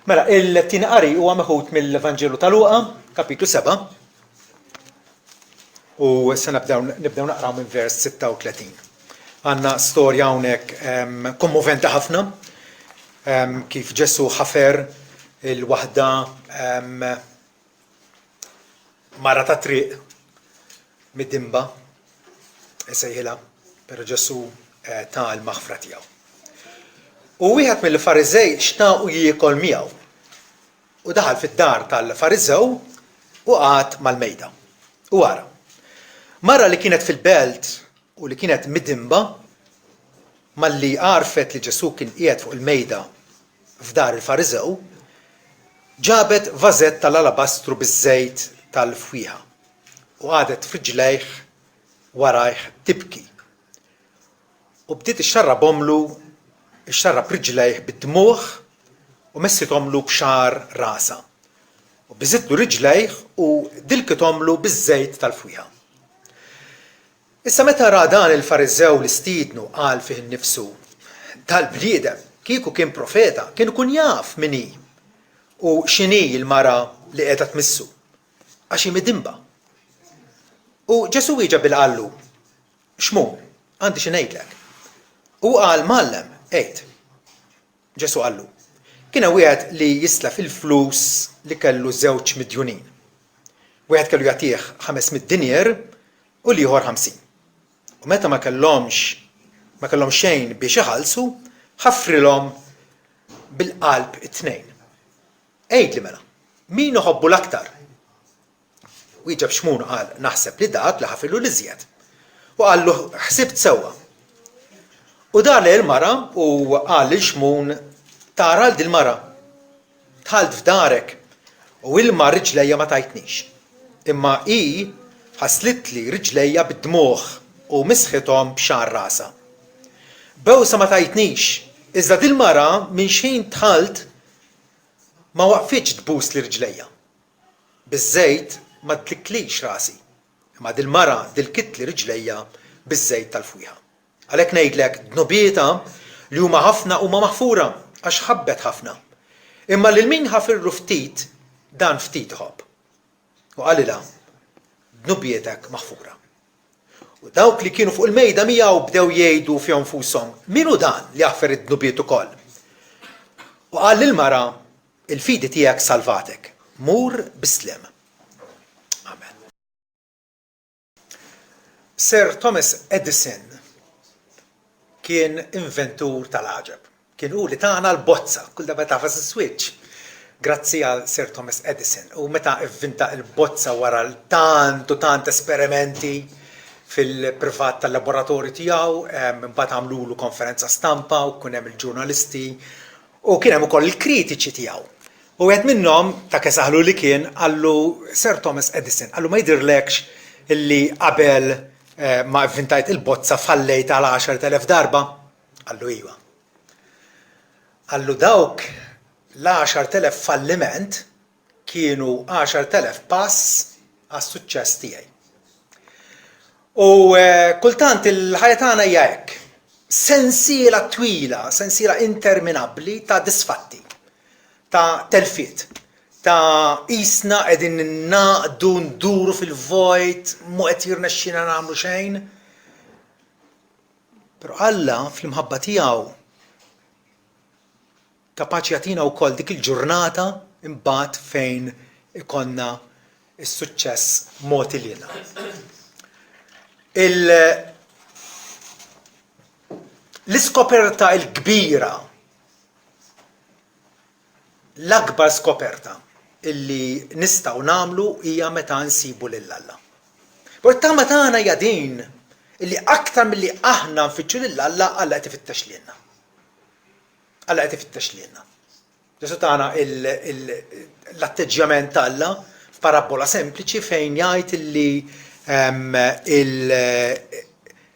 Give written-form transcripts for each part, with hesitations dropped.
Mela, il-tieni qari huwa meħud mill-Evanġelu ta' Luqa, kapitlu 7. U se nibdew naqraw minn vers 36. Għandna storja hawnhekk kommoventi ħafna kif Ġesu ħafer il-waħda mara ta' triq mid-dimba isejħilha, però Ġesu ta' l-maħfra tiegħu. U wieħed mill-Fariżej xtaqu jiekol miegħu. U daħal fid-dar tal-Fariżew u qagħad mal-mejda. U ara. Mara li kienet fil-belt u li kienet mid-dimba malli għarfet li Ġesu kien qiegħed fuq il-mejda f'dar il-Fariżew, ġabet vażett tal-alabastru biż-żejt tal-fwieħa u għadet f'riġlejh warajh tibki. U bdiet ixxarrabhomlu riġlejh bid-dmugħ u messithomlu b'xar rasa. U biżitlu riġlejh u dilkithomlu biż-żejt tal-fwieħa. Issa meta ra dan il-Fariżew li stiednu qal fih innifsu tal-bniedem kieku kien profeta, kien ikun jaf min hi u x'inhi l-mara li qiegħda tmissu għax hi midimba. U Ġesu wieġeb bilqallu, x'mu, għandi xi ngħidlek. U qal Mallem, ejt. Ġesu qallu, kien wieħed li jislef il-flus li kellu żewġ midjunin. Wieħed kellu jagħtih 500 dinjer u l-ieħor 50. U meta ma kellhom xejn biex iħallsu, ħaffrilhom bil-qalb it-tnejn. Ejdli mela, min iħobbu l-aktar? Wieġeb Xmun qal naħseb li dak li ħafrillu l-iżjed. U qallu ħsibt sewwa. U dar l-mara u qal lil Xmun tara l-mara. Tħalt f'darek u ilma riġlejja ma tajtnix. Imma hi ħaslitli riġlejja bid-dmugħ u misħithom b'xar rasa. Bewsa ma tajtnix, iżda dil-mara minn xejn tħalt ma waqfitx tbus li riġlejja. Biż-żejt ma tliklix rasi. Imma dil-mara dilkitli riġlejja biż-żejt tal-fwieħa. Għalhekk ngħidlek dnubieta li huma ħafna huma maħfura għax ħabbet ħafna. Imma lil min ħafirru ftit dan ftit ħobb. U qalilha dnubietek maħfura. U dawk li kienu fuq il-mejda miegħu bdew jgħidu fihom nfushom min hu dan li jaħfer id-dnubiet ukoll. U qal lill-mara il-fidi tiegħek salvatek. Mur bislem. Amen. Sir Thomas Edison kien inventur tal-għaġeb. Kien hu li tagħna l-bozza, kull darba tafas is-switch. Grazzi għal Sir Thomas Edison. U meta inventa l-bozza wara tant esperimenti fil-privat tal-laboratorju tiegħu, mbagħad għamlulu konferenza stampa u kien hemm il-ġurnalisti u kien hemm ukoll il-kritiċi tiegħu. U wieħed minnhom ta' kesaħlu li kien għallu Sir Thomas Edison, għallu ma jidhirlekx illi qabel ma inventajt il-bozza fallejt għal 10,000 darba? Għallu iva. Għallu dawk l-10,000 falliment kienu 10,000 pass għas-suċċess tiegħi. U kultant il-ħajja tagħna hija hekk. Sensiela twila, sensiela interminabbli ta' disfatti, ta' telfiet, ta' qisna qegħdin naqdu nduru fil-vojt, mu qed jirnexxina nagħmlu xejn. Però Alla fl-imħabba tiegħu kapaċi jagħtina wkoll dik il-ġurnata imbagħad fejn ikonna s-suċċess mogħti lilna. L-iskoperta l-kbira, l-akbar skoperta illi nistgħu nagħmlu hija meta nsibu lil Alla. Portama tagħna hija din illi aktar milli aħna nfittxu lil Alla, Alla qed ifittex lilna. Alla qed ifittex lilna. Ġesu tagħna l-atteġġjament ta' Alla f'parabola sempliċi fejn jgħid illi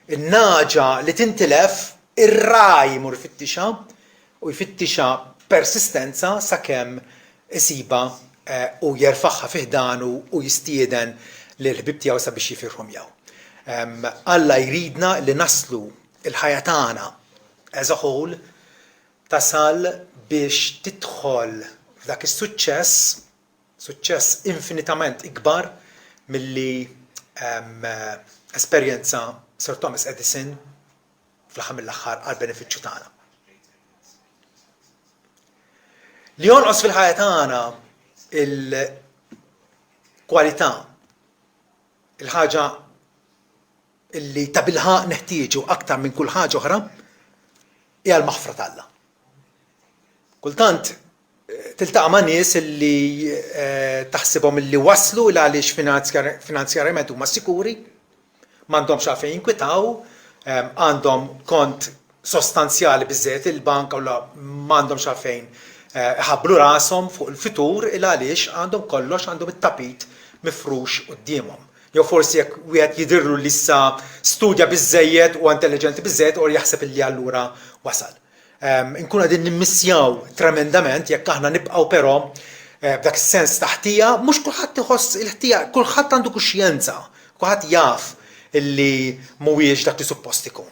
il-naġa li tintilef ir-raj jmur jfittixha u jfittixha persistenza sakemm isiba u jerfaħħa fih danu u jistieden lil ħbib tiegħu sabiex jifirħu miegħu. Alla jridna li naslu il-ħajja tagħna as a whole tasal biex tidħol f'dak is-suċċess infinitament ikbar milli esperjenza Sir Thomas Edison fl-aħħar mill-aħħar għall-benefiċċju tagħna. Li jonqos fil-ħajja tagħna il-kwalità, il-ħaġa illi ta' bilħaq neħtieġu aktar minn kull ħaġa oħra hija l-maħfra t'Alla. Kultant tiltaqa' ma' nies illi taħsibhom illi waslu il għaliex finanzjarjament huma sikuri, m'għandhomx għalfejn jinkwitaw, għandhom kont sostanzjali biżżejjed il-bank u m'għandhomx għalfejn ħabblu rashom fuq il-futur il għaliex għandhom kollox għandhom it-tapit mifrux qudiemhom. Jew forsi jekk wieħed jidhirlu li issa studja biżżejjed u intelligenti biżżejjed u jaħseb illi allura wasal. Inkunu qegħdin nimmissjaw tremendament jekk aħna nibqgħu però b'dak is-sens taħtija, mhux kulħadd iħoss il-ħtija, kulħadd għandu kuxjenza, kulħadd jaf illi mhuwiex dak li suppost ikun.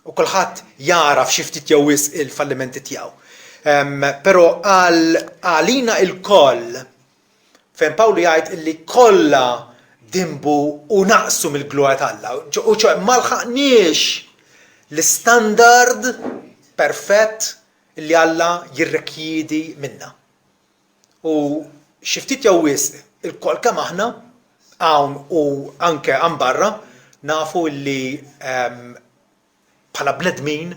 U kulħadd jaraf xi ftit jew wisq il-fallimenti tiegħu. Però għalina il-koll fejn Pawlu jgħid illi kollha dimbu u naqsu mill-glorja t'Alla. U ma lħaqniex l-istandard perfett li Alla jirrekjidi minna. U xi ftit jew wisq il-koll kemm aħna hawn u anke hemm barra nafu li bħala bnedmin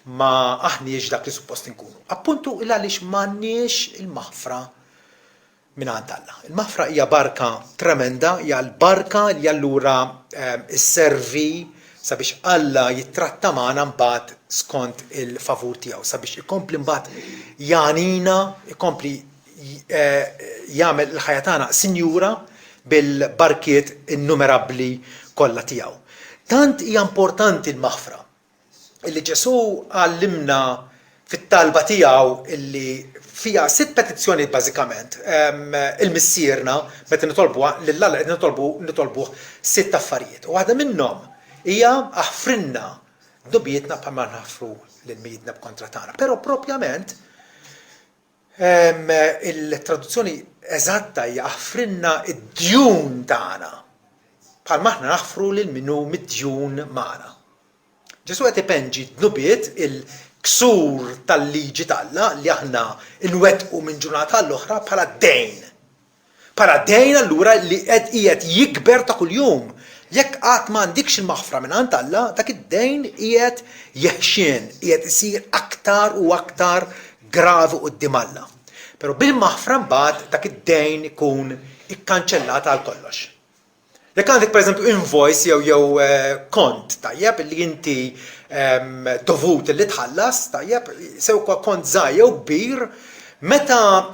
ma aħniex dak li suppost inkunu. Appuntu il għaliex m'għandniex il-maħfra mingħand Alla. Il-maħfra hija barka tremenda, hija l-barka li allura isservi sabiex Alla jittratta magħna mbagħad skont il-favur tiegħu, sabiex ikompli mbagħad jagħnina, ikompli jagħmel il-ħajja tagħna sinjura bil-barkiet innumerabbli kollha tiegħu. Tant hija importanti l-maħfra illi Ġesu għallimna fit-talba tiegħu illi fiha 6 petizzjoni bażikament. Il-missierna meta nitolbu lill-Alla qed nitolbu 6 affarijiet. U waħda minnhom hija aħfrinna dubjietna bħalma naħfru lil miedna b'kontra tagħna. Però propjament il-traduzzjoni eżatta hija aħfrinna id-djun tagħna bħalma aħna naħfru lil minnu mid-djun magħna. Ġesu qed ipenġi dnubiet il-ksur tal-liġi t'Alla li aħna nwettqu minn ġurnata l-oħra bħala dejn. Bħala dejn allura li qiegħed jikber ta' kuljum. Jekk qatt m'għandikx il-maħfra mingħand Alla, dak id-dejn qiegħed jeħxien, qiegħed isir aktar u aktar gravi quddiem Alla. Però bil-maħfra mbagħad dak id-dejn ikun ikkanċellat għal kollox. Jekk għandek pereżempju invoice jew kont tajjeb li inti dovut li tħallas tajjeb sew kont żgħir jew kbir, meta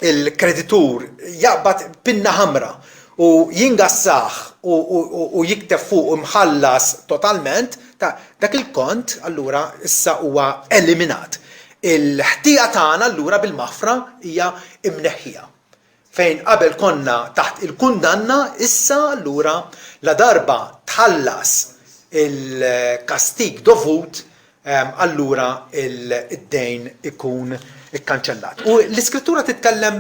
il-kreditur jaqbad pinna ħamra u jingassah u jikteb fuq imħallas totalment, dak il-kont allura issa huwa eliminat. Il-ħtija tagħna allura bil-maħfra hija imneħħija. Fejn qabel konna taħt il-kundanna, issa allura la darba tħallas il-kastig dovut, allura id-dejn ikun ikkanċellat. U l-iskrittura titkellem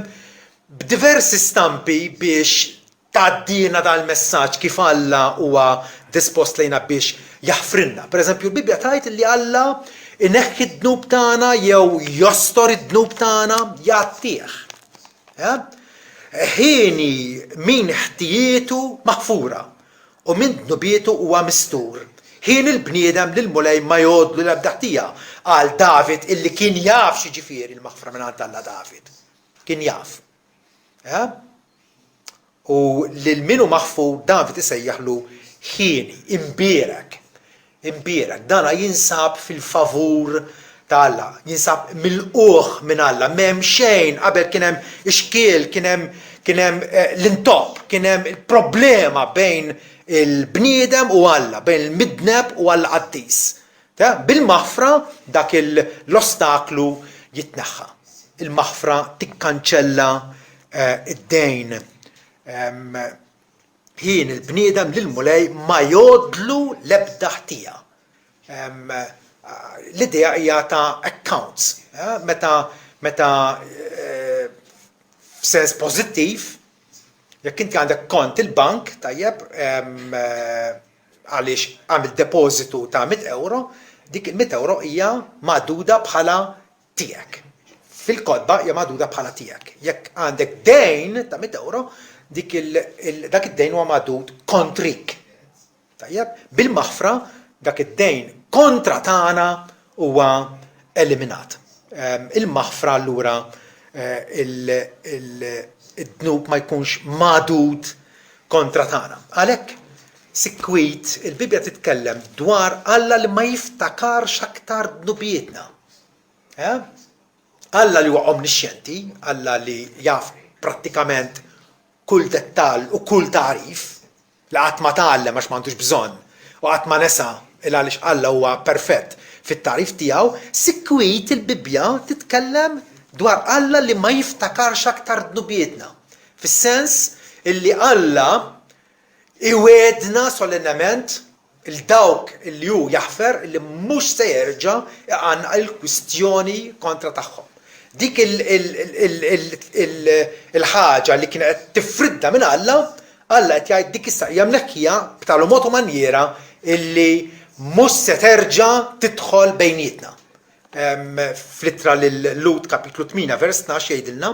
b'diversi stampi biex tgħaddina dal-messaġġ kif Alla huwa dispost lejna biex jaħfrinna. Pereżempju l-Bibja tgħid li Alla ineħħi d-dnub tagħna jew jostor id-dnub tagħna jagħtih. Ħieni min ħtijietu maħfura u min dnubietu huwa mistur. Ħin il-bniedem lil mulej ma jgħodlu l-abdaħtija għal David illi kien jaf xi ġifieri l-maħfra mingħand Alla David. Kien jaf. U lil minu maħfur David isejjaħlu ħieni, imbierek. Dana jinsab fil-favur ta' Alla, jinsab mill-uħ minn Alla, m'hemm xejn qabel kien hemm ixkiel, kien hemm l-intop, kien hemm il-problema bejn il-bniedem u Alla, bejn il-midneb u Alla qaddis. Bil-maħfra dak l-ostaklu jitneħħa. Il-maħfra tikkanċella id-dejn. Ħin il-bniedem lil mulej ma jgħodlu l-ebda ħtija. L-idea hija ta' accounts. Meta meta f'sens pożittiv jekk inti għandek kont il-bank tajjeb għaliex għamil depożitu ta' 100 euro, dik il-100 euro hija magħduda bħala tiegħek. Fil-kodba hija magħduda bħala tiegħek. Jekk għandek dejn ta' 100 euro, dak id-dejn huwa magħdud kontrik. Tajjeb, bil-maħfra dak id-dejn kontra tagħna huwa eliminat. Il-maħfra allura id-dnub ma jkunx magħdud kontra tagħna. Għalhekk sikwit il-Bibja titkellem dwar Alla li ma jiftakarx aktar dnubietna. Alla li huwa omniscienti, Alla li jaf prattikament kull dettall u kull tarif li qatt ma tgħallem għax m'għandux bżonn u qatt ma nesa għaliex Alla huwa perfett fit-tarif tiegħu, sikwit il-Bibja titkellem dwar Alla li ma jiftakarx aktar dnubietna. Fis-sens illi Alla iwedna solennament il-dawk li hu jaħfer li mhux se jerġa' għandna l-kwistjoni kontra tagħhom. Dik il-ħaġa li kienet tifridda minn Alla qed jgħid dik issa hija mnekkija b'tali mod u manjera illi mhux se terġa' tidħol bejnietna. Fl-ittra lil-Lut kapitlu 8 vers 12 jgħidilna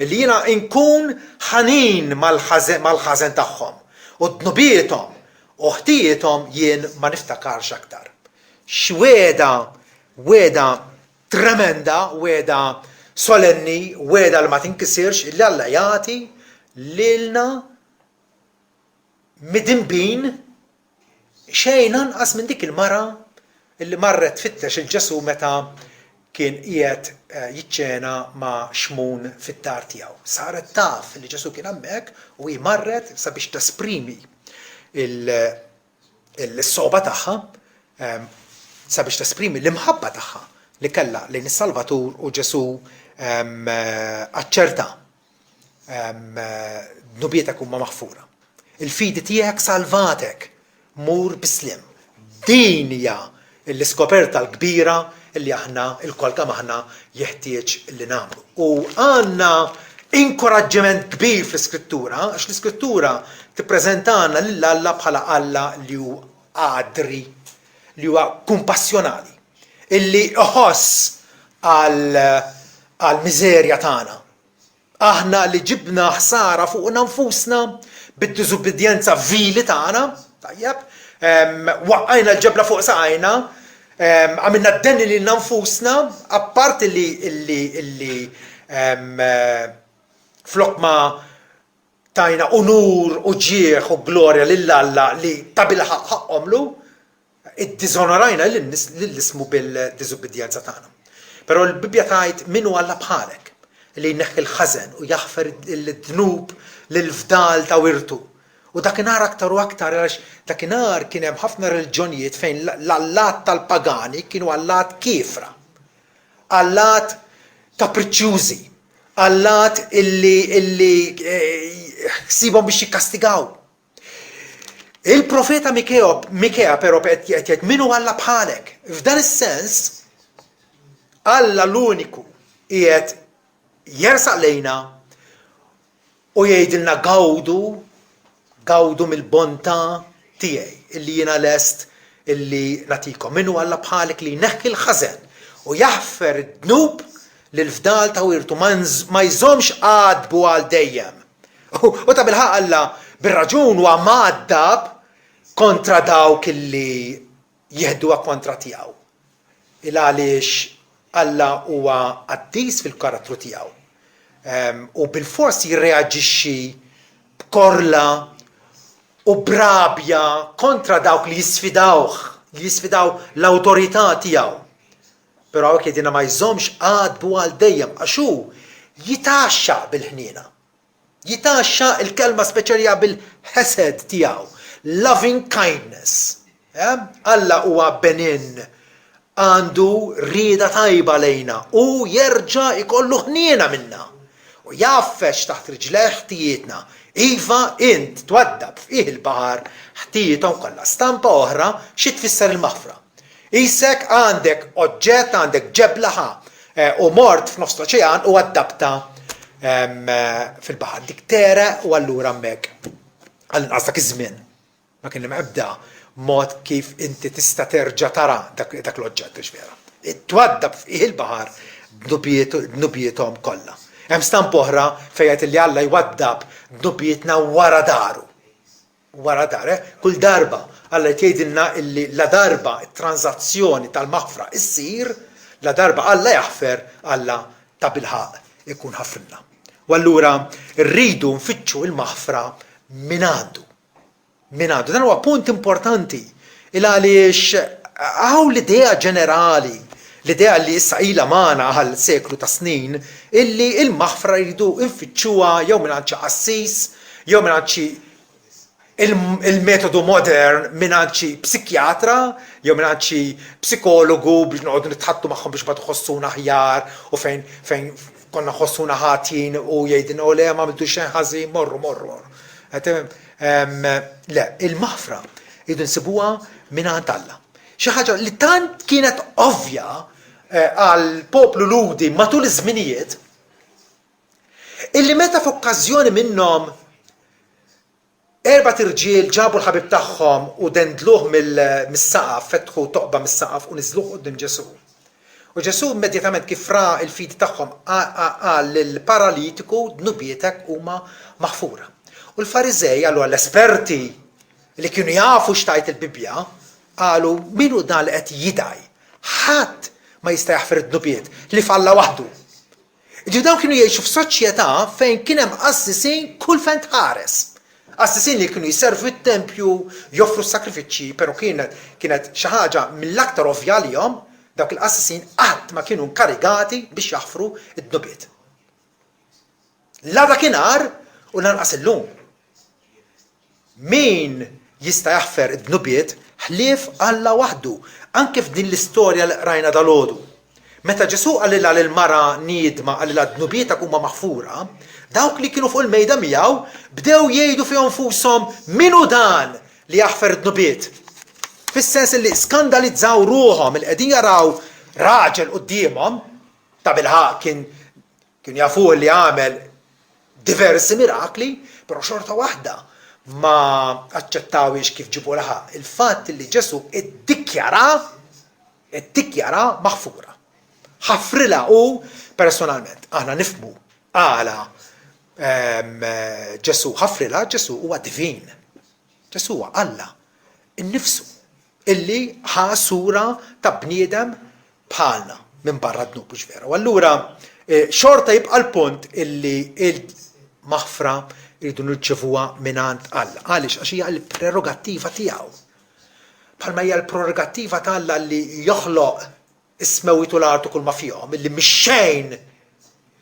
li jiena nkun ħanin mal-ħażen tagħhom u dnubietom u ħtijietom jien ma niftakarx aktar. X'weda tremenda, weda solenni, weda li ma tinkisirx illi Alla jagħti lilna midinbin xejn anqas minn dik il-mara illi marret tfittex il-Ġesu meta kien qiegħed jiċċena ma' xmun fid-dar tiegħu. Saret taf li Ġesu kien hemmhekk u hi marret sabiex tesprimi il-soba tagħha, sabiex tesprimi l-imħabba tagħha li kellha lejn is-Salvatur u Ġesu aċċerta dnubietek huma maħfura. Il-fidi tiegħek salvatek, mur bislim. Din hija l-iskoperta l-kbira illi aħna il-kol kemm aħna jeħtieġ li nagħmlu. U għandna inkoraġġiment kbir fl-Iskrittura, għax l-Iskrittura tippreżentana lil Alla bħala Alla li hu qadri, li huwa kumpassjonali, illi iħoss għall-miżerja tagħna. Aħna li ġibna ħsara fuq nfusna bid-diżubbidjenza vili tagħna, tajjeb, waqqajna l-ġebla fuq saqajna, għamilna d-denni li nfusna, apparti li flok ma tajna unur u ġieħ u glorja lill-Alla li tabil ħaqhomlu, id-diżonorajna lill-ismu bil-diżubbidjenza tagħna. Però l-Bibja tgħid min huwa Alla bħalek li jneħħi l-ħażen u jaħfer il-dnub lill-fdal ta' wirtu. U dakinhar aktar u aktar għax dakinhar kien hemm ħafna reliġjonijiet fejn l-allat tal-pagani kienu allat kiefra, allat kapriċċjużi, allat illi ħsibhom biex jikkastigaw. Il-profeta Mikea però qed jgħid min huwa Alla bħalek. F'dan is-sens Alla l-uniku qiegħed jersaq lejna u jgħidilna gawdu mill-bontà tiegħi illi jiena lest illi nagħtikom. Min huwa Alla bħalek li jneħħi l-ħażen u jaħfer id-dnub lill-fdal ta' wirtu ma jżommx qadbu għal dejjem. U ta' bilħaq Alla bir-raġun huwa mgħaddab kontra dawk illi jieħduha kontra tiegħu. Il għaliex Alla huwa qaddis fil-karattru tiegħu. U bil-fors jirreaġixxi b'korla u brabja kontra dawk li jisfidaw l-awtorità tiegħu. Però hawnhekk jgħidilna ma jżommx qadbu għal dejjem għax hu jitaxxa bil-ħniena. Jitaxxa il-kelma speċjalija bil-ħesed tiegħu, loving kindness. Alla huwa benin, għandu rieda tajba lejna u jerġa' ikollu ħniena minna. U jaffex taħt riġlejh ħtijietna. Iva int twaddab fih il-baħar ħtijietom kollha. Stampa oħra xi tfisser il-maħfra. Isek għandek oġġett, għandek ġeblaħa u mort f'nofs l-oċean u adapta fil-baħar. Dik tereq u allura hemmhekk għall-inqas dak iż-żmien ma kien hemm ebda mod kif inti tista' terġa' tara dak l-oġġett ġvera. Twaddab fih il-baħar dnubietom kollha. Hemm stamp oħra fejn li Alla jwaddab dnubietna wara daru. Wara dar, kull darba Alla jgħidilna illi la darba t-transazzjoni tal-maħfra issir, la darba Alla jaħfer, Alla ta' bilħaq ikun ħafrinna. U allura rridu nfittxu il-maħfra min għandu. Min għandu. Dan huwa punt importanti għaliex hawn l-idea ġenerali, l-idea li issa ilha magħna għal seklu ta' snin, illi il-maħfra jridu nfittxuha jew mingħand xi qassis, jew mingħand xi il-metodu modern mingħand xi psikjatra, jew mingħand xi psikologu biex noqogħdu nitħattu magħhom biex ma tħossuna aħjar u fejn konna ħossuna ħatin u jgħidin u le ma għamiltu xejn ħażin morru. Le, il-maħfra jridu nsibuha mingħand Alla. Xi ħaġa li tant kienet ovvja għal poplu ludi matul iż-żminijiet illi meta f'okkażjoni minnhom 4 irġiel ġabu l-ħabib tagħhom u dendluh mis-saqaf, fetħu toqba mis-saqaf u niżluh quddiem Ġesu. U Ġesu immedjatament kif ra l-fidi tagħhom qal lill-paralitiku dnubietek huma maħfura. U l-Fariżej għalu għall-esperti li kienu jafu x'tajt il-Bibja qalu min hu dan li qed jidaj. Ħadd ma jista' jaħfer id-dnubiet li falla waħdu. Ġew dawn kienu jgħixu f'soċjetà fejn kien hemm qassisin kull fejn tħares. Qassisin li kienu jservu t-tempju, joffru s-sakrifiċċji, però kienet xi ħaġa mill-aktar ovvja għalihom dawk il-qassisin qatt ma kienu nkarigati biex jaħfru id-dnubiet. La dakinhar u lanqas illum. Min jista' jaħfer id-dnubiet ħlief Alla waħdu, anke f'din l-istorja li qrajna dalodu. Meta Ġesu qalilha lill-mara niedma qalilha d-dnubietek huma maħfura, dawk li kienu fuq il-mejda miegħu bdew jgħidu fihom nfushom min hu dan li jaħfer id-dnubiet. Fis-sens li skandalizzaw ruhom li qegħdin jaraw raġel qudiemhom ta' bilħaq kien jafu li għamel diversi mirakli, però xorta waħda ma aċċettawiex kif ġibu laħa. Il-fatt li Ġesu iddikjara maħfura. Ħafrilha hu personalment. Aħna nifhmu għala Ġesu ħafrilha, Ġesu huwa divin. Ġesu huwa Alla innifsu illi ħa sura ta' bniedem bħalna minn barra dnub ġvera. U allura xorta jibqa' l-punt illi il-maħfra jridu nirċevuha mingħand Alla. Għaliex għax hija l-prerogattiva tiegħu. Bħalma hija l-prerogattiva ta' Alla li joħloq ismewitu l-artu kull ma fihom, illi mix-xejn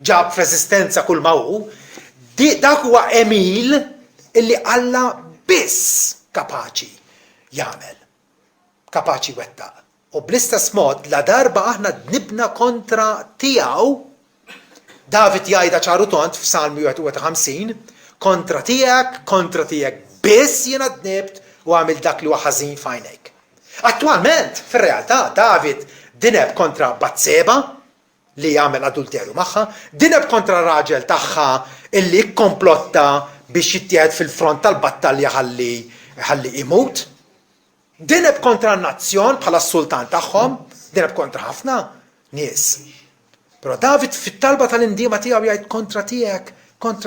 ġab f'eżistenza kull ma hu, dak huwa emil illi Alla biss kapaċi jagħmel. Kapaċi wettaq. U bl-istess mod la darba aħna dnibna kontra tiegħu, David jgħidha ċaru tont f'Salmi 51, kontra tiegħek biss jiena dnibt u għamil dak li huwa ħażin f'għajnejk. Attwalment, fir-realtà, David dineb kontra Batseba li jagħmel adulterju magħha, dineb kontra raġel tagħha illi komplotta biex jittieħed fil-front tal-battalja ħalli imut. Dineb kontra n-nazzjon bħala s-sultan tagħhom, dineb kontra ħafna nies. Però David fit-talba tal-indiema tiegħu jgħid kontra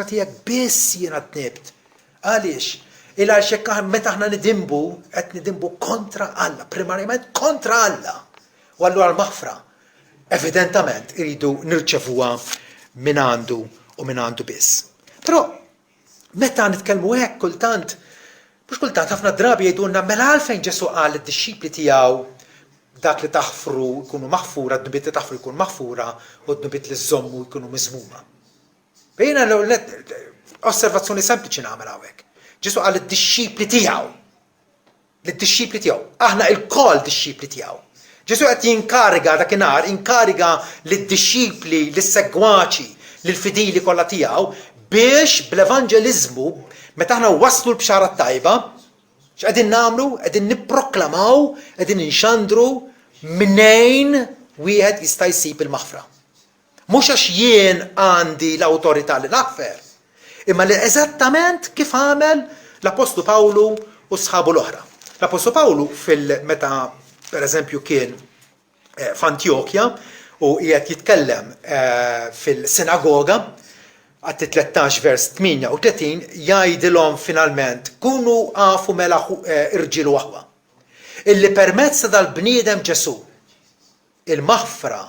tiegħek biss jiena dnibt. Għaliex? Għaliex meta aħna nidimbu, qed nidimbu kontra Alla, primarjament kontra Alla. U allura l-maħfra evidentament iridu nirċevuha minn għandu u minn għandu biss. Però meta nitkellmu hekk kultant, mhux kultant ħafna drabi jgħidulna mela għalfejn Ġesu qal id-dixxipli tiegħu dak li taħfru jkunu maħfura, d-nubiet li taħfru jkunu maħfura u d-nubiet li żommu jkunu miżmuma. Bejna osservazzjoni sempliċi nagħmel hawnhekk. Ġesu qal id-dixxipli tiegħu. Lid-dixxipli tiegħu. Aħna l-kol dixxipli tiegħu. Ġesu qed jinkariga dakinhar, inkariga lid-dixxipli, lis-segwaċi, lill-fidili kollha tiegħu biex bl-evanġeliżmu meta aħna waslu l-bxara tajba, x'qegħdin nagħmlu? Qegħdin nipproklamaw, qegħdin inxandru minnejn wieħed jista' jsib il-maħfra. Mhux għax jien għandi l-awtorità li naħfer, imma li eżattament kif għamel l-Apostlu Pawlu u sħabu l-oħra. L-Apostlu Pawlu meta pereżempju kien f'Antjokja u qiegħed jitkellem fil-sinagoga għatti 13 vers 38 jgħidilhom finalment kunu għafu mela irġiel waħwa. Illi permezz tal-bniedem Ġesu il-maħfra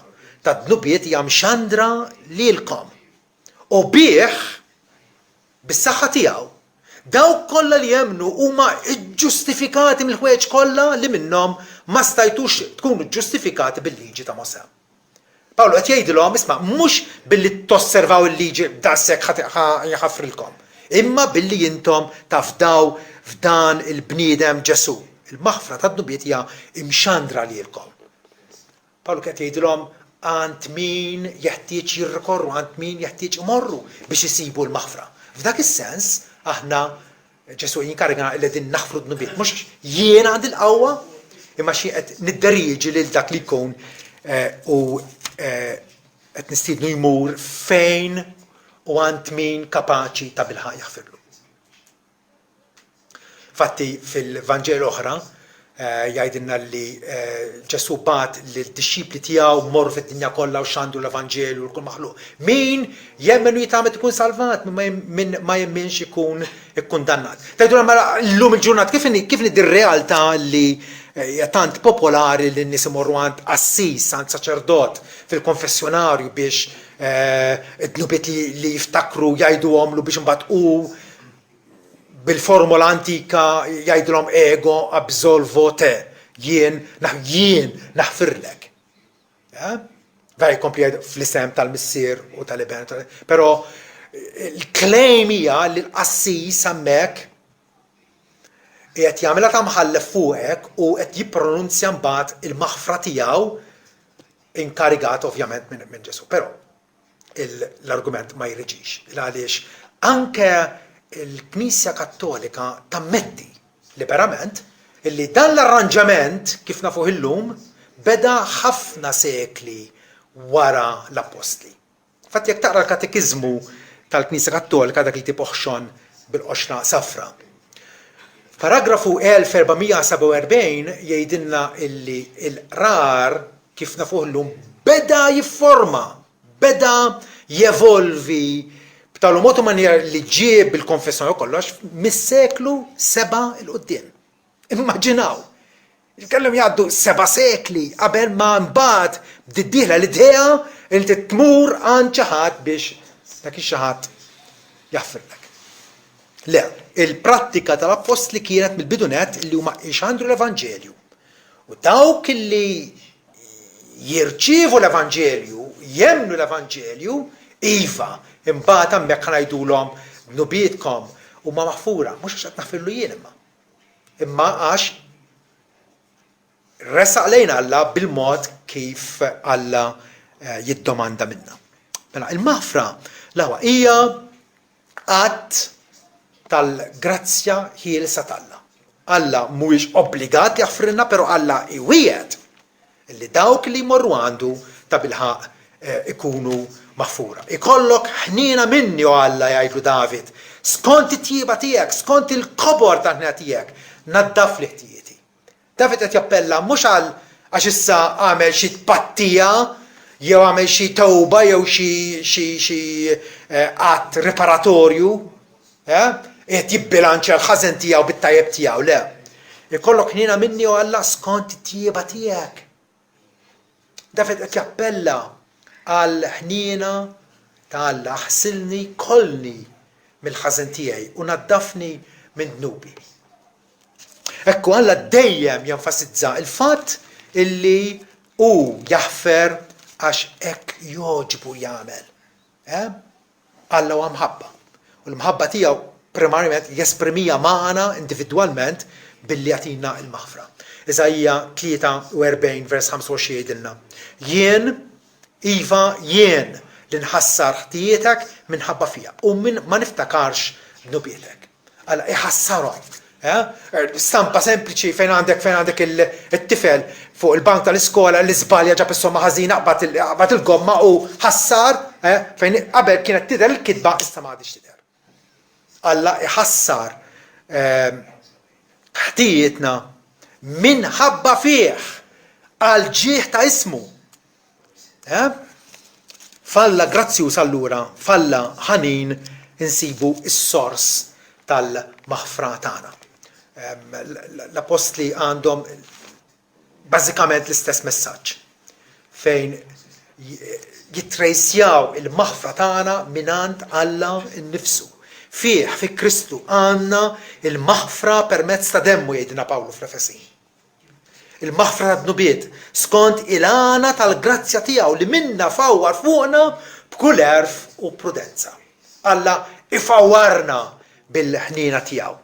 tad-dnubiet hija mxandra lilkom. U bih bis-saħħa tiegħu dawk kollha li jemmnu huma ġustifikati mill-ħwejjeġ kollha li minnhom ma stajtux tkunu ġustifikati bil-liġi ta' Mosè. Pawlu qed jgħidilhom isma' mhux billi tosservaw il-liġi b'daqshekk jaħafrilkom, imma billi intom tafdaw f'dan il-bniedem Ġesu. Il-maħfra tad-dnubiet hija imxandra lilkom. Pawlu qed jgħidilhom għand min jeħtieġ jirrikorru, għand min jeħtieġ imorru biex isibu l-maħfra. F'dak is-sens aħna Ġesu jinkarigana li din naħfru d-dnubiet. Mhux jien għandi l-qawwa, imma xi qed nidderieġi lil dak li jkun u qed nistiednu jmur fejn u għand min kapaċi ta' bilħaq jaħfirlu. Fatti fil-Vanġel oħra jgħidilna li Ġesu bat lill-dixxipli tiegħu morru fid-dinja kollha u xandu l-Evanġelju u l-kull maħluq. Min jemmen u jitgħamet ikun salvat, min ma jemmenx ikun ikkundannat. Tgħidulha mela llum il-ġurnat kif ir-realtà li tant popolari li n-nies imorru għand assis, għand saċerdot fil-konfessjonarju biex id-dnubiet li jiftakru jgħiduhomlu biex imbagħad bil-formula antika jgħidulhom ego absolvo te, jien naħfirlek. Veri kompli fl-isem tal-missier u tal-iben. Però il-klejm hija li l-qassis hemmhekk qed jagħmilha ta' mħallef fuqek u qed jippronunzja mbagħad il-maħfra tiegħu inkarigat ovvjament minn Ġesu. Però l-argument ma jreġix. Għaliex anke il-Knisja Kattolika tammetti liberament illi dan l-arranġament kif nafu illum beda ħafna sekli wara l-Apostli. Infatti jekk taqra l-Katekizmu tal-Knisja Kattolika dak li tipoħxon bil-qoxra safra. Paragrafu 1447 jgħidilna illi il-qrar kif nafu illum beda jifforma, beda jevolvi b'tal-mod manier li ġieb bil-konfessjoni kollox mis-seklu 7 il-qudiem. Immaġinaw, il-kellem jgħaddu 7 sekli qabel ma mbagħad tiddieħla l-idea li tmur għand xi ħadd biex dak xi ħadd jaħfirlek. Le, il-prattika tal-Apostli kienet mill-bidunet li huma jxandru l-Evanġelju. U dawk li jirċievu l-Evanġelju, jemmnu l-Evanġelju, iva, imbagħad hemmhekk ngħidulhom dnubietkom huma maħfura, mhux għax qed naħfirlu jien imma għax resaq lejn Alla bil-mod kif Alla jiddomanda minna. Mela il-maħfra l-ewwa hija qatt tal-grazzja ħielsa tal-Alla. Alla mhuwiex obbligat jaħfrilna, però Alla iwiegħed illi dawk li jmorru għandu ta' bilħaq ikunu maħfura. Ikollok ħnina minni u Alla jgħidlu David, skont it-tjieba tiegħek, skont il-kobor ta' ħnina tiegħek, naddaf li ħtijieti. David qed jappella mhux għax issa għamel xi tpattija jew għamel xi tewba jew xi qatt reparatorju, qed jibbilanċja l-ħażen tiegħu bit-tajjeb tiegħu, le. Ikollok ħnina minni u Alla skont it-tjieba tiegħek. David qed jappella għal ħnina ta' Alla ħsilni kollni mill-ħażen tiegħi u naddafni minn dnubi. Ekku Alla dejjem jenfasizza il-fatt illi hu jaħfer għax hekk jogħġbu jagħmel. Alla huwa mħabba. U l-mħabba tiegħu primarjament jesprimija magħna individwalment billi jagħtina l-maħfra. Iżajja 43 vers 25 jgħidilna. Jien li nħassar ħtijietek minħabba fija u ma niftakarx dnubietek. Alla iħassarhom. Stampa sempliċi fejn għandek il-tifel fuq il-bank tal-iskola li żbalja ġab is-somma ħażina qbad il-gomma u ħassar fejn qabel kienet tidher il-kitba issa m'għadix tidher. Alla iħassar ħtijietna minħabba fih għal ġieħ ta' ismu. Falla grazzjuż allura, falla ħanin insibu is-sors tal-maħfra tagħna. L-apostli għandhom bażikament l-istess messaġġ fejn jitrejsjaw il-maħfra tagħna mingħand Alla nnifsu. Fih fi Kristu għandna il-maħfra permezz ta' demmu jgħidilna Pawlu fl-Efesi. Il-maħfra ta' dnubiet skont il-għana tal-grazzja tiegħu li minna fawwar fuqna b'kull erf u prudenza. Alla ifawwarna bil-ħnina tiegħu.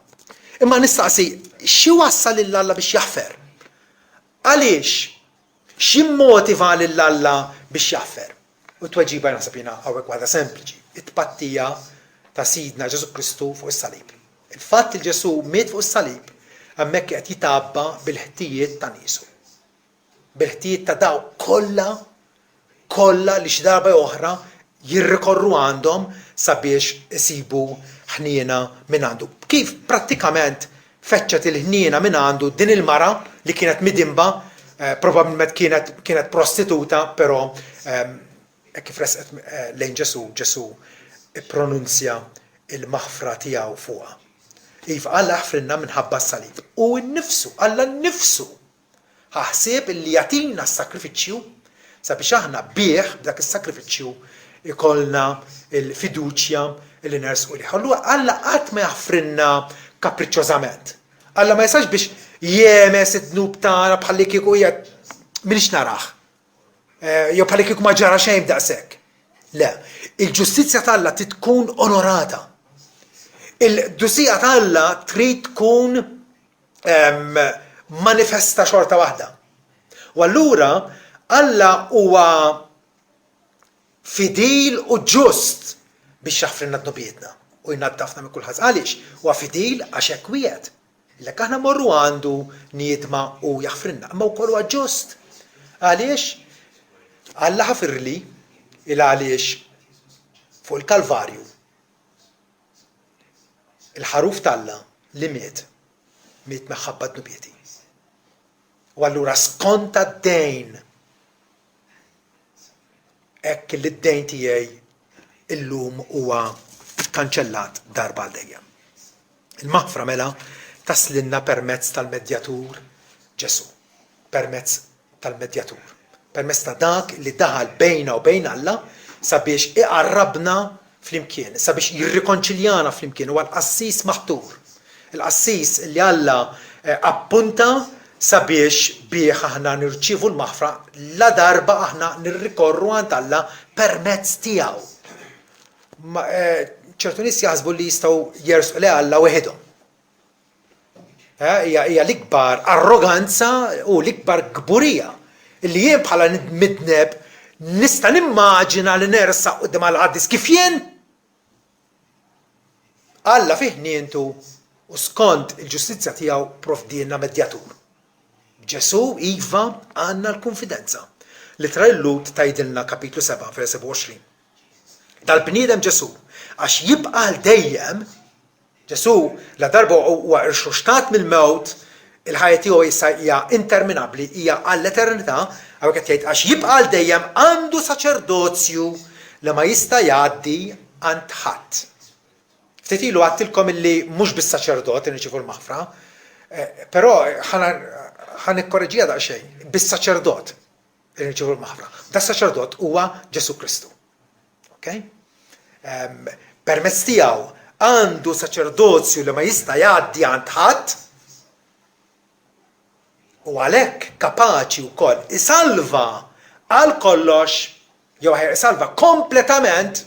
Imma nistaqsi, xi wassal lill-Alla biex jaħfer? Għaliex? X'immotiva lill-Alla biex jaħfer? U tweġiba naħseb jiena hawnhekk waħda sempliċi. It-tpattija ta' Sidna Ġesu Kristu fuq is-salib. Il-fatt li Ġesu miet fuq is-salib hemmhekk qed jitabba bil-ħtijiet ta' niesu. Bil-ħtijiet ta' daw kollha li xi darba oħra jirrikorru għandhom sabiex isibu ħniena minn għandu. Kif prattikament feċċet il-ħniena minn għandu din il-mara li kienet midimba, probabbilment kienet prostituta, però kif resqet lejn Ġesu ippronunzja il-maħfra tiegħu fuqha. Alla ħfrinna minħabba s-salib. U nnifsu, Alla nnifsu ħaħseb li jagħtina s-sakrifiċċju sabiex aħna bih b'dak is-sakrifiċċju ikollna il-fiduċja li nersqu liha. Allura Alla qatt ma jaħfrinna kapriċċjożament. Alla ma jistax biex jemes id-dnub tagħna bħalli kieku qiegħed minix narah. Jew bħalli kieku ma ġara xejn daqshekk. Le, il-ġustizzja tal-Alla tkun onorata. Il-dusija tal-Alla trid tkun manifesta xorta waħda. U allura Alla huwa fidil u ġust biex jaħfrinna dnubietna u jnaddafna minn kull ħaża. Għaliex? Huwa fidil għax hekk wiegħed. Illek aħna morru għandu niedma u jaħfrinna, imma wkoll huwa ġust. Għaliex? Alla ħafirli għaliex fuq il-Kalvarju il-ħaruf talla li miet meħħabba dnubieti. U allura skonta d-dejn hekk li d-dejn tiegħi illum huwa kkanċellat darba għal dejjem. Il-maħfra mela taslinna permezz tal-medjatur Ġesu. Permezz tal-medjatur. Permezz ta' dak li daħal bejna u bejn Alla sabiex iqarrabna flimkien, sabiex jirrikonċiljana flimkien, huwa l-qassis maħtur. Il-qassis li Alla appunta sabiex bih aħna nirċievu l-maħfra la darba aħna nirrikorru għand Alla permezz tiegħu. ċertu nies jaħsbu li jistgħu jersqu li Alla weħidhom. Hija l-ikbar arroganza u l-ikbar gburija li jien bħala midneb nista' nimmaġina li nersaq quddiem għall-ħaddis kif jien. Alla fih nientu u skont il-ġustizzja tiegħu provdilna medjatur. Ġesu iva għandna l-konfidenza. Litra l-Lut tgħidilna kapitlu 7 vers 27. Dal-bniedem Ġesu għax jibqa' dejjem Ġesu la darba huwa irxuxtat mill-mewt, il-ħajja tiegħu issa hija interminabbli, hija għall-eternità, hawnhekk qed jgħid għax jibqa' dejjem għandu saċerdozju li ma jista' jgħaddi għand ħadd. Ftit ilu għattilkom illi mhux bis-saċerdot irċievu l-maħfra, però ħanikkorreġiha daqsxejn, bis-saċerdot irċievu l-maħfra. Da saċerdot huwa Ġesu Kristu. Okay? Permezz tiegħu għandu saċerdozju li ma jista' jgħaddi għand ħadd u għalhekk kapaċi wkoll isalva għal kollox jew isalva kompletament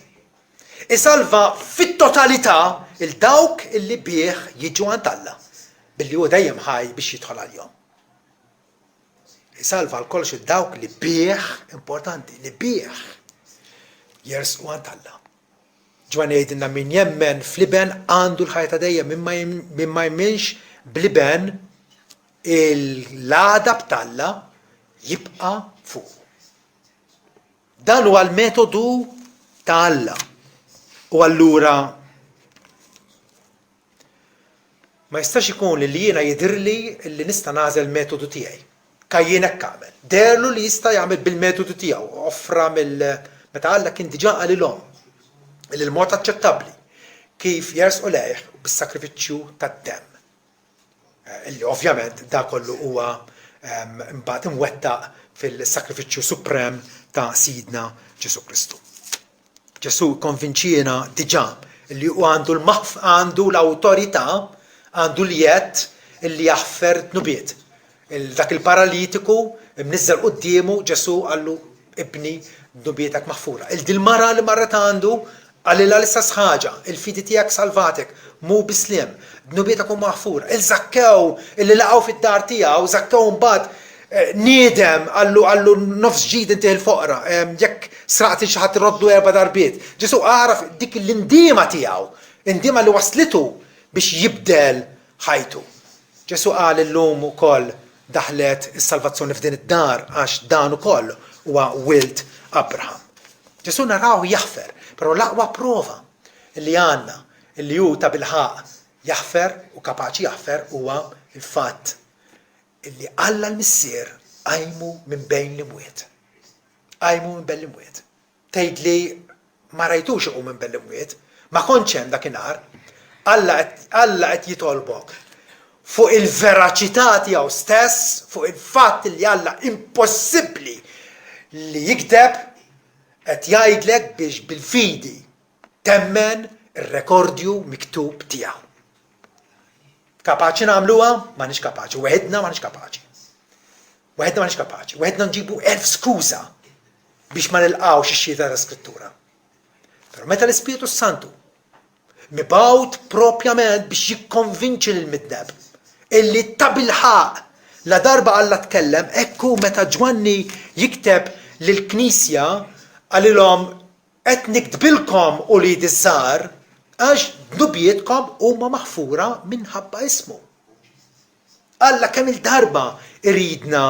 isalva fit-totalità il-dawk illi bih jiġu għand Alla billi hu dejjem ħaj biex jidħol għalihom. Isalva għal kollox il-dawk li bih importanti li bih jersqu għand Alla. Ġwan jgħidilna min jemmen fl-iben għandu l-ħajja ta' dejjem min ma jemminx bl-iben il-għada b'Alla jibqa' fuq. Dan huwa l-metodu ta' Alla. U allura ma jistax ikun li jiena jidhirli li nista' nagħżel metodu tiegħi. Kajjien hekk għamel. Derlu li jista' jagħmel bil-metodu tiegħu, offra meta Alla kien diġà qalilhom il-mod aċċettabbli kif jersqu lejh bis-sakrifiċċju tad-demm. Illi ovvjament da kollu huwa mbagħad imwettaq fil-sakrifiċċju suprem ta' Sidna Ġesu Kristu. Ġesu konvinċiena diġà li għandu l-awtorità, għandu l-jett illi jaħfer tnubiet. Dak il-paralitiku mniżżel qudiemu Ġesu għallu ibni dnubietek maħfura. Il-dilmara li marret għandu għalila l-istess ħaġa, il-fidi tiegħek salvatek, mu bisliem, dnubietek huma maħfura. Il-Zakkew illi laqgħu fid-dar tiegħu, Zakkew mbagħad niedem għallu nofs ġid inti l-foqra, jekk sraqti xi ħadd irroddu 4 darbiet. Ġesu għaraf dik l-indiema tiegħu, indiema li waslitu biex jibdel ħajtu. Ġesu qal illum ukoll daħlet is-salvazzjoni f'din id-dar għax dan ukoll huwa wild Abraham. Ġesu naraw jaħfer, però l-aqwa prova li għandna li hu ta' bilħaq jaħfer u kapaċi jaħfer huwa il-fatt illi Alla l-Missier għajmu minn bejn l-imwiet. Għajmu minn bejn l-imwiet. Tgħidli ma rajtux u minn bejn l-imwiet, ma kontx hemm dakinhar, Alla qed jitolbok fuq il-veraċità tiegħu stess, fuq il-fatt li Alla impossibbli li jikdeb qed jgħidlek biex bil-fidi temmen ir-rekordju miktub tiegħu. Kapaċi nagħmluha? M'għandniex kapaċi. Weħedna m'għandniex kapaċi. Weħedna m'għandniex kapaċi. Weħedna nġibu 1000 skuża biex ma nilqgħux ix-xhieda tas-Skrittura. Però meta l-Ispiritu Santu mibgħut propjament biex jikkonvinċi lill-midneb illi ta' bilħaq la darba Alla tkellem, ekku meta Ġwanni jikteb lill-Knisja għalilhom qed niktbilkom u li żgħar għax dnubietkom huma maħfura minħabba ismu. Alla kemm il-darba iridna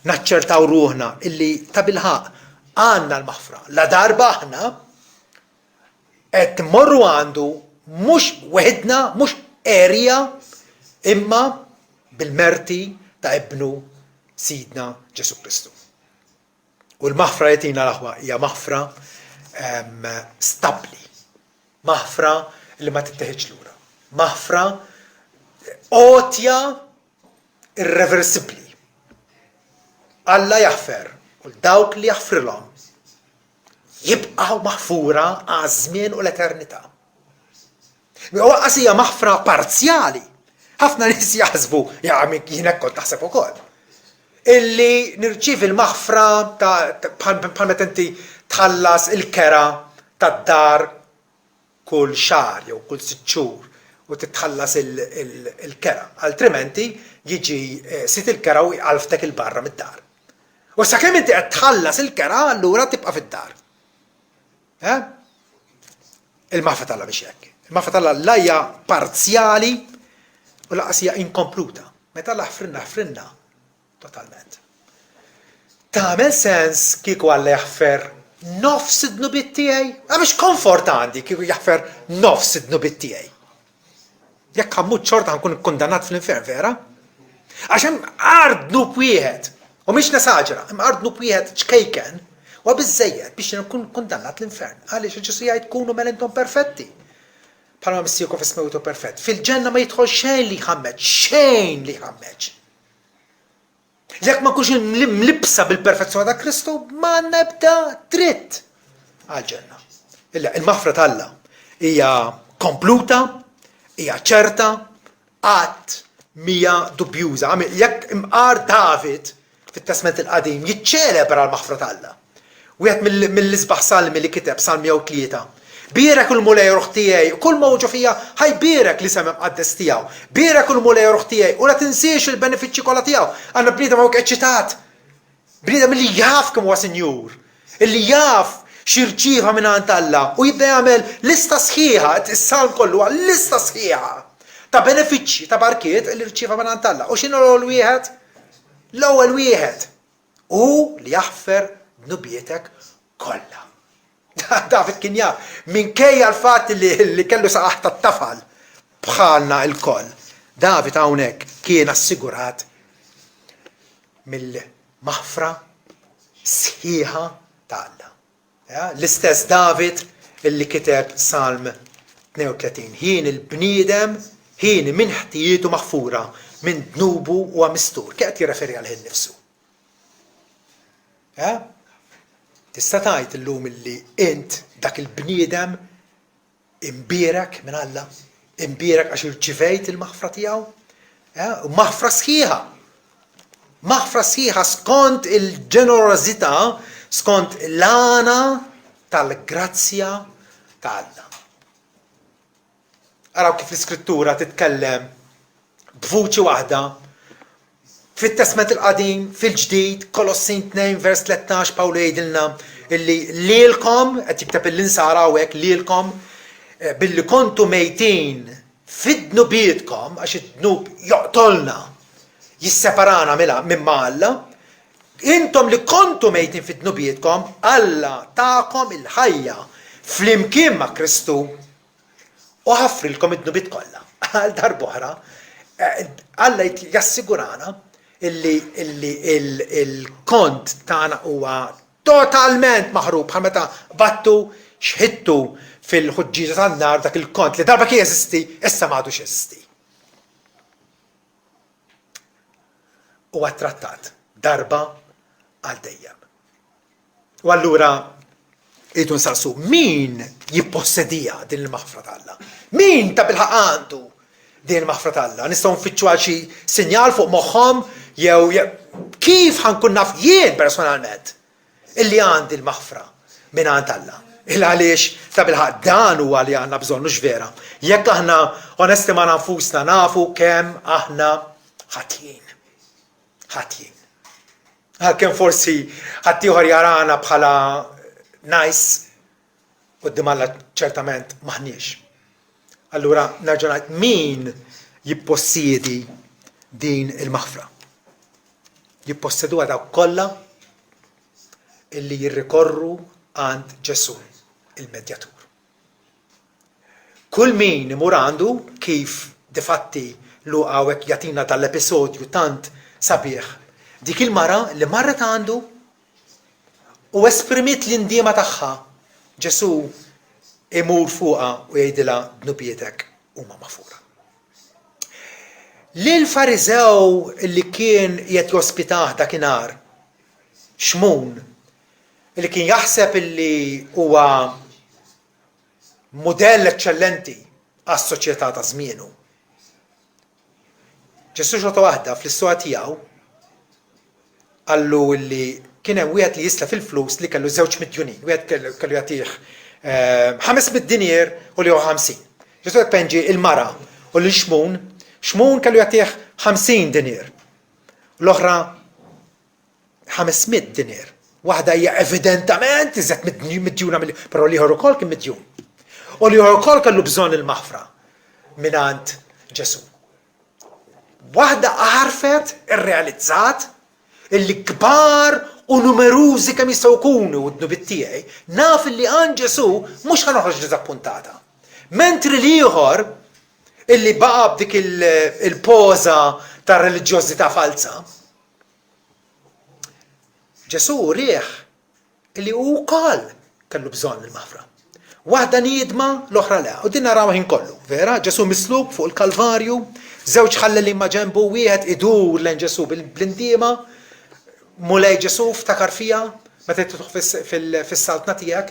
naċċertaw ruħna illi ta' bilħaq għandna l-maħfra. La darba aħna qed morru għandu mhux weħedna, mhux erja, imma bil-merti ta' ibnu Sidna Ġesu Kristu. U l-maħfra jetina l-aħwa hija maħfra stabbli. Maħfra li ma titteħiġ lura. Maħfra qotja irreversibbli. Alla jaħfer u dawk li jaħfrilhom jibqgħu maħfura għaż-żmien u l-eternità. Waqqas hija maħfra parzjali. Ħafna nies jaħsbu, jien hekk kont taħseb ukoll, illi nirċievi l-maħfra bħal meta inti tħallas il-kera tad-dar kull xahar jew kull 6 xhur u titħallas il-kera. Altrimenti jiġi sit il-kera u jqalftek il-barra mid-dar. U sakemm inti qed tħallas il-kera allura tibqa' fid-dar. Il-maħfa talla biex hekk. Il-maħfa talla lajja parzjali u laqas hija inkompluta. Meta ħfrinna totalment. Tagħmel sens kieku Alla jaħfer nofs id-dnubiet tiegħi? Għamiex komfort għandi kieku jaħfer nofs id-dnubiet tiegħi. Jekk ħammut xorta ħankun kondannat fl-infern, vera? Għax hemm qar dnub wieħed, u mhix nesaġera, hemm qar dnub wieħed ċkejken u biżżejjed biex nkun kondannat l-infern. Għaliex Ġesu jgħid tkunu mel intom perfetti. Bħalma missiekom fis-smewtu perfett. Fil-ġenna ma jidħol xejn li jħammeġ. Jekk ma nkunx mlibsa bil-perfezzjoni ta' Kristu, ma nebda dritt għal-ġenna. Il-maħfra t'Alla hija kompluta, hija ċerta, qatt mija dubjuża. Jekk imqar David fit-Testament il-Qadim jiċċelebra l-maħfra t'Alla. Wieħed mill-isbaħ salmi li kiteb Salm 103. Bierek il-mulej ruħ tiegħi, kull mawġu fija ħajbierek li semem qaddes tiegħu. Bierek il-mulej ruħ tiegħi u la tinsiex il-benefiċċji kollha tiegħu. Għandna bniedem hawnhekk eċċitat. Bniedem li jaf kemm huwa Sinjur, illi jaf x'irċieva mingħand Alla u jibda jagħmel lista sħiħa, is-salm kollu għal lista sħiħa ta' benefiċċji ta' barkiet li rċieva mingħand Alla. U x'inhu l-ewwel wieħed? L-ewwel wieħed u li jaħfer dnubietek kollha. David kien jaf minkejja l-fatt li kellu saqaħ tat-tafal bħalna l-koll. David hawnhekk kien assigurat mill-maħfra sħiħa ta' Alla. L-istess David illi kiteb Salm 32. Ħin il-bniedem, ħin min ħtijietu maħfura minn dnubu u mistur. Qed jirreferi għal nifsu. Tista' tgħid illum illi int dak il-bniedem imbierek minn Alla, imbierek għax irċivejt il-maħfra tiegħu? U maħfra sħiħa. Maħfra sħiħa skont il-ġenerożità, skont l-għana tal-grazzja ta' Alla. Araw kif l-Iskrittura titkellem b'vuċi waħda fit-Testament il-Qadim, fil-Ġdid, Kolossin 2 vers 13 Pawlu jgħidilna illi lilkom, qed jikteb il-insar hawnhekk lilkom billi kontu mejtin fid-dnubietkom għax id-dnub joqtolna jisseparana minn Alla, intom li kontu mejtin fid-dnubietkom, Alla tagħkom il-ħajja flimkien ma' Kristu u ħafrilkom id-dnubiet kollha. Għal darb'oħra, Alla jassigurana illi il-kont tagħna huwa totalment maħrub bħal meta battu xħittu fil-ħuġġiġa tan-nar dak il-kont li darba kien jeżisti, issa m'għadux jeżisti. Huwa trattat darba għal dejjem. U allura jitu nsaqsu, min jippossedija din il-maħfra ta' Alla? Min ta' bilħaq għandu din il-maħfra ta' Alla? Nistgħu nfittxu għal xi sinjal fuq moħħhom jew kif ħankun naf jien personalment illi għandi l-maħfra minn għand Alla. Il-għaliex ta' bilħaq dan huwa li għandna bżonn mhux vera. Jekk aħna onesti ma' nafusna nafu kemm aħna ħatjin. Għalkemm forsi ħaddieħor jarana bħala nice quddiem Alla ċertament maħniex. Allura nerġa' ngħid min jippossiedi din il-maħfra. Jipposseduha dawk kollha illi jirrikorru għand Ġesu, il-Medjatur. Kull min imur għandu kif difatti Luqa hawnhekk jagħtina tal-episodju tant sabiħ. Dik il-mara li marret għandu u esprimit l-indiema tagħha, Ġesu imur fuqha u jgħidilha dnubietek huma magħfura. Lil-Fariżew li kien qiegħed jospitah dakinhar, Xmun, li kien jaħseb illi huwa modell eċċellenti għas-soċjetà ta' żmienu. Ġesu xorta waħda fl-istorja tiegħu għallu li kien hemm wieħed li jisla fil-flus li kellu żewġ midjunin, wieħed kellu jagħtih 500 dinier u li 50. Ġesu qed penġi il-mara u lil Xmun kellu jagħtih 50 dinier. L-oħra 500 dinier. Waħda hija evidentament iżgħet midjuna però liħor ukoll kien midjun. U liħor ukoll kellu bżonn il-maħfra mingħand Ġesu. Waħda għarfet irrealizzat illi kbar u numerużi kemm jistgħu jkunu d-dnubiet tiegħi, naf illi għand Ġesu mhux ħanoħroġ diżappuntata. Mentri l-ieħor illi baqa' b'dik il-poża ta' reliġjożità falsa, Ġesu rieħ illi hu wkoll kellu bżonn il-maħfra. Waħda niedma l-oħra le, u din naraw ħin kollu, vera? Ġesu mislub fuq il-Kalvarju, żewġ ħalleli ma' ġenbu, wieħed idur lejn Ġesu bl-indiema, mulej Ġesu ftakar fija, meta tidħol fis-saltna tiegħek,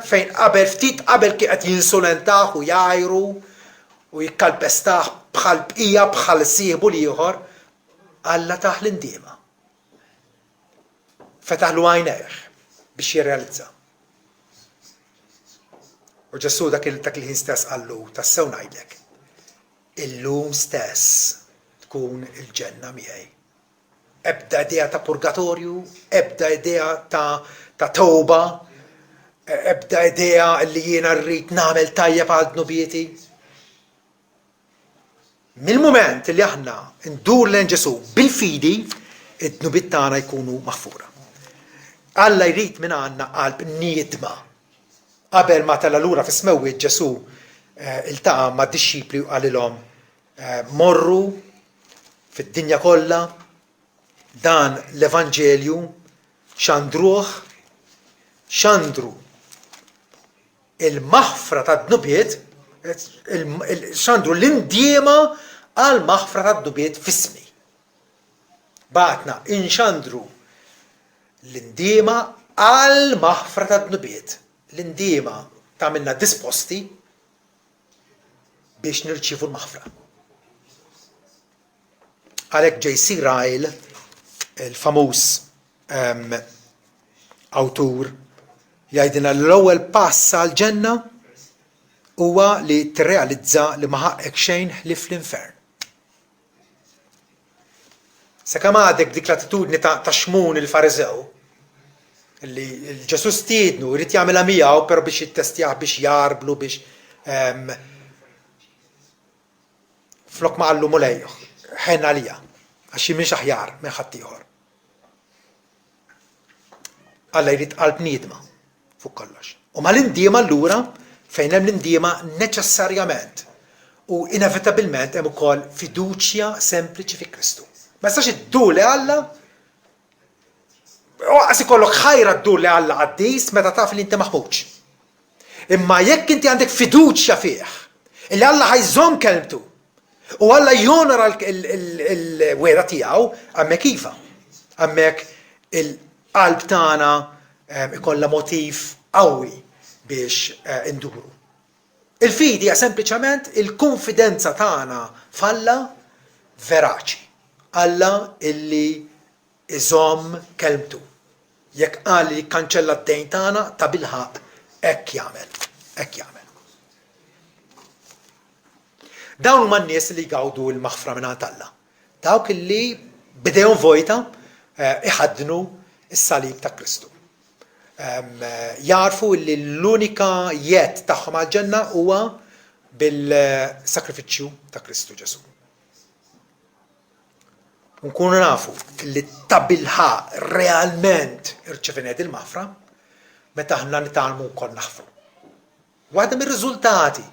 fejn ftit qabel kien qed jinsulentaħ u jgħajru u jikkalpestaħ bħal bqija bħal sieħbu ieħor, Alla taħ l-indiema. Fetaħlu għajnejh biex jirrealizza. U Ġesu dak il-ħin stess qallu tassew ngħidlek. Illum stess tkun il-ġenna miegħi. Ebda idea ta' purgatorju, ebda idea ta' tawba, ebda idea li jiena rrid nagħmel tajjeb għal dnubieti. Mill-mument li aħna ndur lejn Ġesu bil-fidi, id-dnubit tagħna jkunu maħfura. Alla jrid minn għandna qalb niedma. Qabel ma tella lura fis-smewwiet Ġesu iltaqa' mad-dixxipli u qalilhom morru fid-dinja kollha dan l-Evanġelju xandru il-maħfra tad-dnubiet, xandru l-indiema għal maħfra tad-dnubiet f'ismi. Batna inxandru l-indiema għal maħfra tad-dnubiet. L-indiema tagħmilna disposti biex nirċievu l-maħfra. Għalhekk J.C. Ryle, il-famuż awtur, jgħidilna l-ewwel pass għall-ġenna huwa li tirrealizza li ma ħaqek xejn ħlief l-infern. Sakemm għadek dik l-attitudni ta' xmun il-Fariżew, li Ġesu stiednu jrid jagħmilha miegħu però biex jittestjah biex jarblu biex flok ma qallu mulejh ħen għalija għax mhix aħjar minn ħadd ieħor. Alla jrid qalb niedma fuq kollox. U mal-indiema allura fejn hemm l-indiema neċessarjament u inevitabilment hemm ukoll fiduċja sempliċi fi Kristu. Ma jistax iddur li Alla għas ikollok ħajra ddur li Alla qaddis meta taf li inti maħmuġ. Imma jekk inti għandek fiduċja fih, illi Alla ħajżomm kelmtu u Alla jonora l-weda tiegħu, hemmhekk iva. Hemmhekk il-qalb tagħna ikollha motiv qawwi biex induru. Il-fidi hija sempliċement il-konfidenza tagħna f'Alla veraċi. Alla illi iżomm kelmtu. Jekk qal li kanċella d-dejn tagħna ta' bilħaq hekk jagħmel. Dawn huma n-nies li jgawdu l-maħfra mingħand Alla. Dawk illi bidejhom vojta iħaddnu s-salib ta' Kristu. Jarfu li l-unika jett tagħhom għall-ġenna huwa bil-sakrifiċċju ta' Kristu Ġesu. Nkunu nafu li ta' bilħaq realment irċevenet il-maħfra meta aħna nitgħallmu wkoll naħfru. Waħda mir-riżultati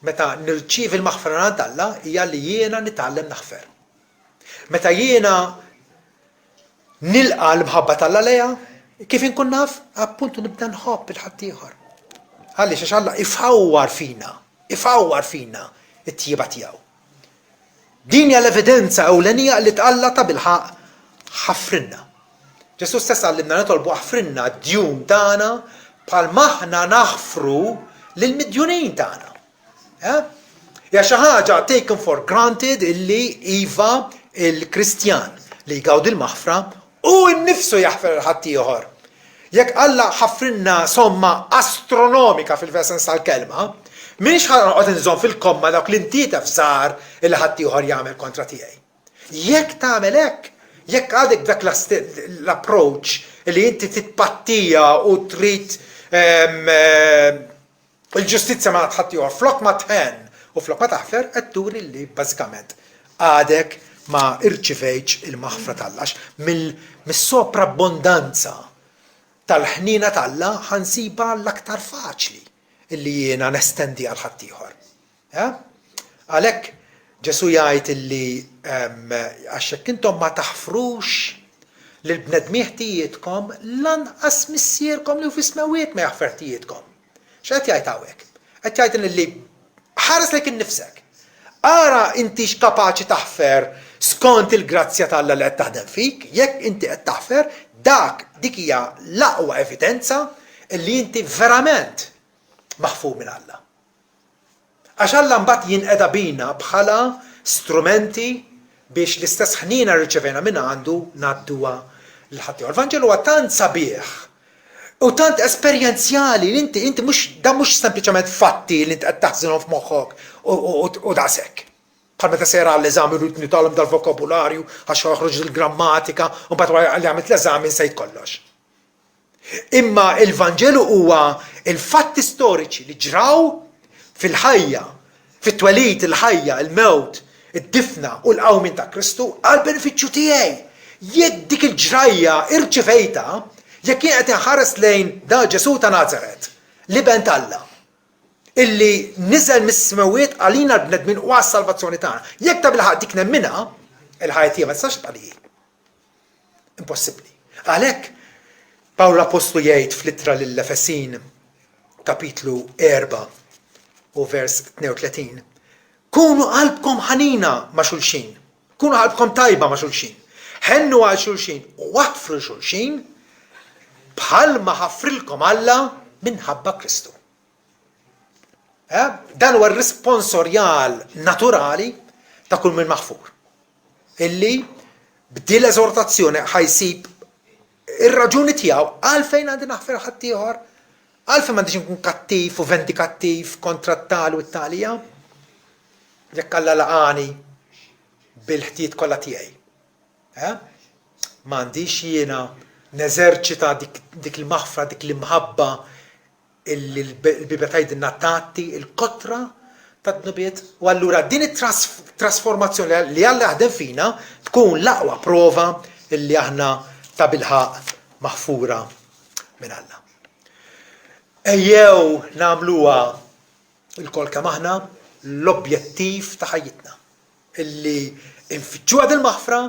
meta nirċievi l-maħfra mingħand Alla hija li jiena nitgħallem naħfer. Meta jiena nilqa l-mħabba tal-Alla lejha, kif inkun naf? Appuntu nibda nħobb il-ħadd ieħor. Għaliex għax Alla ifawwar fina it-tjieba tiegħu. Din hija l-evidenza ewlenija li tqalla ta' bilħaq ħaffrinna. Ġesu stess għallimna nitolbu ħaffrinna d-djun tagħna bħalma aħna naħfru lill-midjunin tagħna. Hija xi ħaġa taken for granted illi iva il-Kristjan li jgawdi l-maħfra u nnifsu jaħfer ħadd ieħor. Jekk Alla ħaffrinna somma astronomika fil-vesens tal-kelma, minix ħanqod inżomm fil-komma dawk l-intieta fżar illi ħadd ieħor jagħmel kontra tiegħi. Jekk tagħmel hekk, jekk għadek dak l-approach li inti titpattija u trid il-ġustizzja ma ħadd ieħor flok ma tħen u flok ma taħfer qed turi li bażikament għadek ma irċivejtx il-maħfra tal-Alla mis-soprabbondanza tal-ħnina tal-Alla ħansiba l-aktar faċli illi jiena nestendi għal ħadd ieħor. Għalhekk Ġesu jgħid illi għax hekk intom ma taħfrux lil bnedmien ħtijietkom lanqas missierkom li hu fis-smewwiet ma jaħfer ħtijietkom. X'qed jgħid hawnhekk? Qed jgħid illi ħares lejn innifsek. Ara inti x'kapaċi taħfer skont il-grazzja tal-Alla li qed taħdem fik, jekk inti qed taħfer dik hija l-aqwa evidenza illi inti verament maħfur minn Alla. Għax Alla mbagħad jinqeda bina bħala strumenti biex l-istess ħnina rċevejna minn għandu ngħadduha l-ħadd ieħor. Il-Vanġelu huwa tant sabiħ u tant esperjenzjali li inti mhux sempliċement fatti li inti qed taħżinhom f'moħħok u daqshekk. Bħal meta sejra għall-eżami rrid nitgħallem dal-vokabularju għax joħroġ il-grammatika u mbagħad li għamilt l-eżami nsejt kollox. Imma il-Vanġelu huwa il-fatti storiċi li ġraw fil-ħajja, fit-twelid il-ħajja, il-mewt, id-difna u l-qawmin ta' Kristu għal-benefiċċju tiegħi. Jekk dik il-ġrajja irċevejta, jekk kien qed inħares lejn da Ġesu ta' Nazaret, l-iben Alla, illi niżel mis-smawiet għalina l-bnedmin u għas-salvazzjoni tagħna. Jekk ta' bil-ħaq dik nemminha, il-ħajja tiegħi ma tistax tqali. Impossibbli. Għalhekk Pawl l-Apostlu jgħid fl-ittra lill-Efesin kapitlu 4 u vers 32. Kunu qalbkom ħanina ma' xulxin. Kunu qalbkom tajba ma' xulxin. Ħennu għal xulxin u waħfru xulxin bħal ma ħaffrilkom Alla minħabba Kristu. Dan huwa r-responsorjal naturali ta' kull min maħfur. Illi b'di l-eżortazzjoni ħajsib ir-raġuni tiegħu għalfejn għandi naħfer ħadd ieħor, għalfejn m'għandix nkun kattiv u vendikattiv kontra t-tali u t-talija. Jekk Alla laqani bil-ħtiet kollha tiegħi. M'għandix jiena neżerċita dik il-maħfra, dik l-imħabba il-Bibja tgħidilna tagħti il-kotra tad-dnubiet, u allura din it-trasformazzjoni li Alla jaħdem fina tkun l-aqwa prova illi aħna ta' bilħaq maħfura minn Alla. Ejjew nagħmluha il-kol kemm aħna l-objettiv ta' ħajjitna. Illi infittxuha din il-maħfra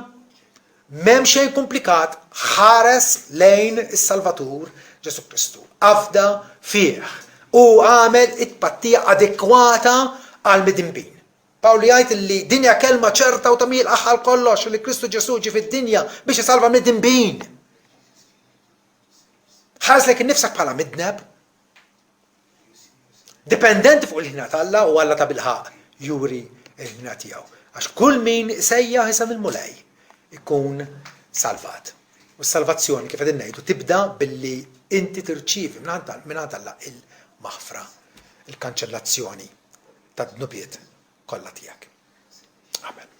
m'hemm xejn komplikat, ħares lejn is-Salvatur Ġesu Kristu. Afda fih u għamel it-pattija adekwata għal midinbin. Pawli jgħid li dinja kelma ċerta u tamil aħħal kollox li Kristu Ġesu ġi fid-dinja biex isalva midinbin. Ħareslek innifsek bħala midneb, dipendenti fuq il-ħina Alla u Alla ta' bilħaq juri il-ħina tiegħu. Għax kull min sejja ħisem il-mulej ikun salvat. U s-salvazzjoni kif qegħdin ngħidu tibda billi inti tirċievi mingħand Alla il-maħfra, il-kanċellazzjoni tad-dnubiet kollha tiegħek. Amen.